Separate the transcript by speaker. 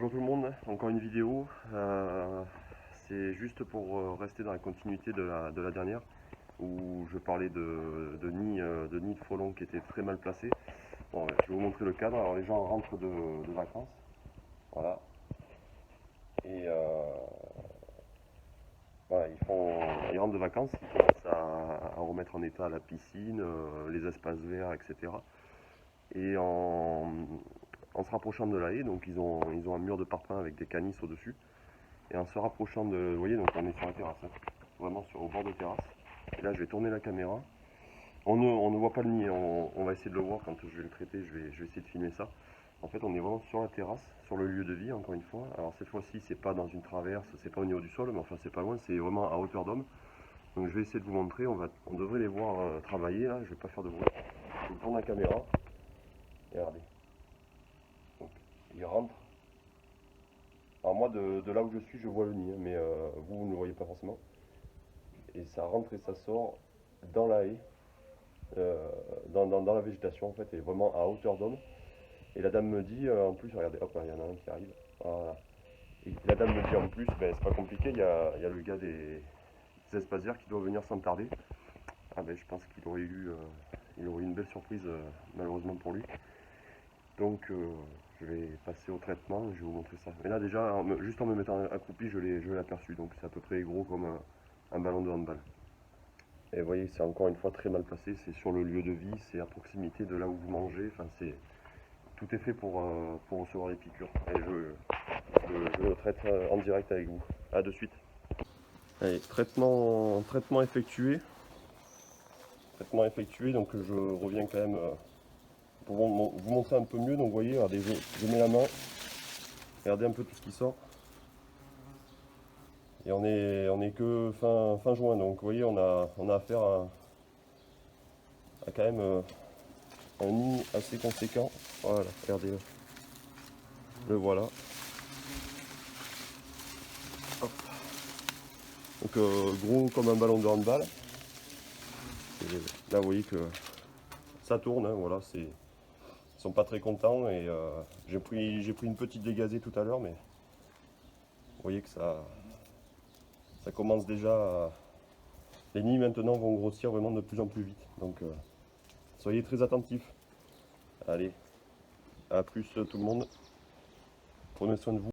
Speaker 1: Bonjour tout le monde, encore une vidéo. C'est juste pour rester dans la continuité de la dernière où je parlais de nids de frelons qui étaient très mal placés. Bon, je vais vous montrer le cadre. Alors les gens rentrent de vacances, voilà, et voilà, ils rentrent de vacances, ils commencent à remettre en état la piscine, les espaces verts, etc. Et en se rapprochant de la haie, donc ils ont un mur de parpaing avec des canisses au-dessus. Et en se rapprochant de... Vous voyez, donc on est sur la terrasse, hein, vraiment au bord de terrasse. Et là, je vais tourner la caméra. On ne voit pas le nid, on va essayer de le voir quand je vais le traiter, je vais essayer de filmer ça. En fait, on est vraiment sur la terrasse, sur le lieu de vie, encore une fois. Alors cette fois-ci, c'est pas dans une traverse, c'est pas au niveau du sol, mais enfin, c'est pas loin, c'est vraiment à hauteur d'homme. Donc je vais essayer de vous montrer, on devrait les voir travailler, là, je vais pas faire de bruit. Je tourne la caméra, et regardez. Donc, ils rentrent. Alors moi, de là où je suis, je vois le nid, hein, mais vous ne le voyez pas forcément. Et ça rentre et ça sort dans la haie, dans la végétation en fait, et vraiment à hauteur d'homme. Et la dame me dit, en plus, regardez, hop, il y en a un qui arrive. Voilà. Et la dame me dit en plus, ben, c'est pas compliqué, il y a le gars des espaces verts qui doit venir sans tarder. Ah ben, je pense qu'il aurait il aurait eu une belle surprise, malheureusement pour lui. Donc je vais passer au traitement, je vais vous montrer ça. Mais là déjà, juste en me mettant accroupi, je l'ai aperçu, donc c'est à peu près gros comme un ballon de handball. Et vous voyez, c'est encore une fois très mal placé, c'est sur le lieu de vie, c'est à proximité de là où vous mangez, enfin tout est fait pour recevoir les piqûres. Et je le traite en direct avec vous. A de suite. Allez, traitement effectué. Traitement effectué, donc je reviens quand même pour vous montrer un peu mieux. Donc vous voyez, regardez, je mets la main, regardez un peu tout ce qui sort. Et on est que fin juin, donc vous voyez, on a affaire à quand même un nid assez conséquent. Voilà, regardez, le voilà. Hop. Donc gros comme un ballon de handball. Et là vous voyez que ça tourne, hein, voilà, ils sont pas très contents et j'ai pris une petite dégazée tout à l'heure, mais vous voyez que ça commence déjà les nids maintenant vont grossir vraiment de plus en plus vite, donc soyez très attentifs. Allez, à plus tout le monde, prenez soin de vous.